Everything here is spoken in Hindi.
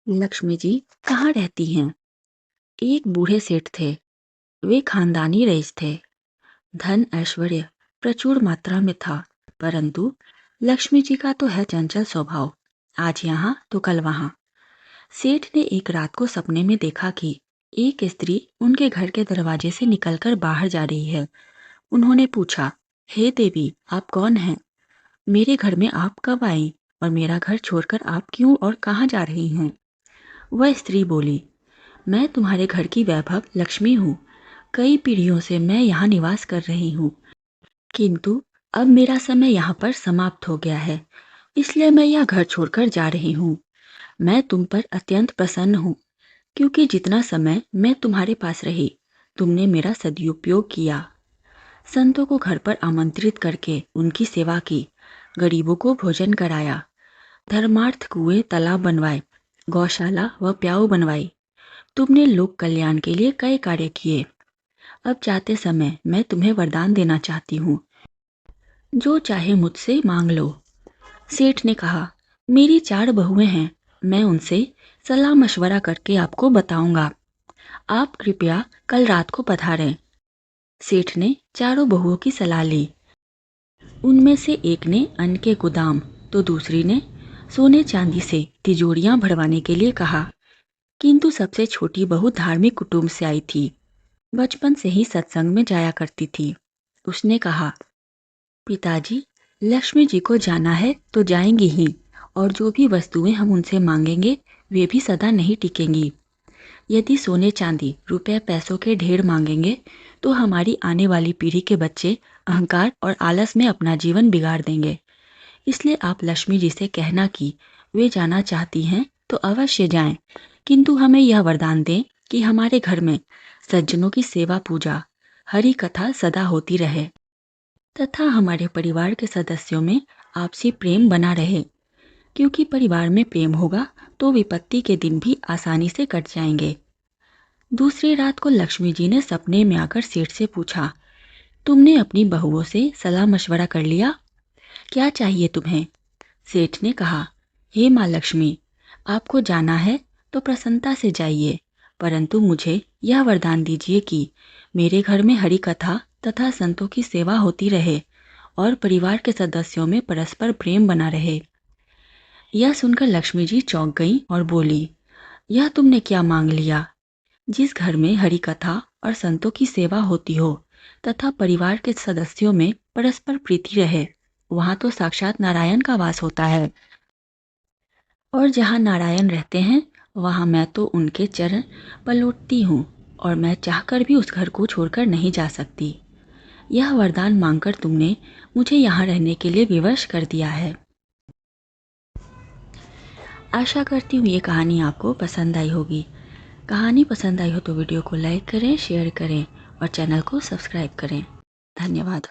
लक्ष्मी जी कहाँ रहती हैं? एक बूढ़े सेठ थे। वे खानदानी रईस थे। धन ऐश्वर्य प्रचुर मात्रा में था, परंतु लक्ष्मी जी का तो है चंचल स्वभाव। आज यहाँ तो कल वहाँ। सेठ ने एक रात को सपने में देखा कि एक स्त्री उनके घर के दरवाजे से निकलकर बाहर जा रही है। उन्होंने पूछा, हे देवी, आप कौन हैं? मेरे घर में आप कब आई और मेरा घर छोड़कर आप क्यों और कहाँ जा रही हैं? वह स्त्री बोली, मैं तुम्हारे घर की वैभव लक्ष्मी हूँ। कई पीढ़ियों से मैं यहाँ निवास कर रही हूँ, किंतु अब मेरा समय यहाँ पर समाप्त हो गया है, इसलिए मैं यह घर छोड़कर जा रही हूँ। मैं तुम पर अत्यंत प्रसन्न हूँ, क्योंकि जितना समय मैं तुम्हारे पास रही, तुमने मेरा सदुपयोग किया। संतों को घर पर आमंत्रित करके उनकी सेवा की, गरीबों को भोजन कराया, धर्मार्थ कुएं तालाब बनवाए, गौशाला व प्याऊ बनवाई। तुमने लोक कल्याण के लिए कई कार्य किए। अब जाते समय मैं तुम्हें वरदान देना चाहती हूँ। जो चाहे मुझसे मांग लो। सेठ ने कहा, मेरी 4 बहुएं हैं, मैं उनसे सलाह मशवरा करके आपको बताऊंगा। आप कृपया कल रात को पधारें। सेठ ने चारों बहुओं की सलाह ली। उनमें से एक ने अन्न के गोदाम, तो दूसरी ने सोने चांदी से तिजोरियां भरवाने के लिए कहा। किंतु सबसे छोटी बहू धार्मिक कुटुंब से आई थी। बचपन से ही सत्संग में जाया करती थी। उसने कहा, पिताजी, लक्ष्मी जी को जाना है तो जाएंगी ही, और जो भी वस्तुएं हम उनसे मांगेंगे वे भी सदा नहीं टिकेंगी। यदि सोने चांदी रुपए पैसों के ढेर मांगेंगे तो हमारी आने वाली पीढ़ी के बच्चे अहंकार और आलस में अपना जीवन बिगाड़ देंगे। इसलिए आप लक्ष्मी जी से कहना कि वे जाना चाहती हैं तो अवश्य जाएं, किंतु हमें यह वरदान दें कि हमारे घर में सज्जनों की सेवा पूजा, हरि कथा सदा होती रहे तथा हमारे परिवार के सदस्यों में आपसी प्रेम बना रहे, क्योंकि परिवार में प्रेम होगा तो विपत्ति के दिन भी आसानी से कट जाएंगे। दूसरी रात को लक्ष्मी जी ने सपने में आकर सेठ से पूछा, तुमने अपनी बहुओं से सलाह मशवरा कर लिया? क्या चाहिए तुम्हें? सेठ ने कहा, हे माँ लक्ष्मी, आपको जाना है तो प्रसन्नता से जाइए, परंतु मुझे यह वरदान दीजिए कि मेरे घर में हरि कथा तथा संतों की सेवा होती रहे और परिवार के सदस्यों में परस्पर प्रेम बना रहे। यह सुनकर लक्ष्मी जी चौंक गईं और बोली, यह तुमने क्या मांग लिया? जिस घर में हरि कथा और संतों की सेवा होती हो तथा परिवार के सदस्यों में परस्पर प्रीति रहे, वहाँ तो साक्षात नारायण का वास होता है। और जहाँ नारायण रहते हैं वहाँ मैं तो उनके चरण पलोटती हूँ, और मैं चाहकर भी उस घर को छोड़कर नहीं जा सकती। यह वरदान मांगकर तुमने मुझे यहाँ रहने के लिए विवश कर दिया है। आशा करती हूँ ये कहानी आपको पसंद आई होगी। कहानी पसंद आई हो तो वीडियो को लाइक करें, शेयर करें और चैनल को सब्सक्राइब करें। धन्यवाद।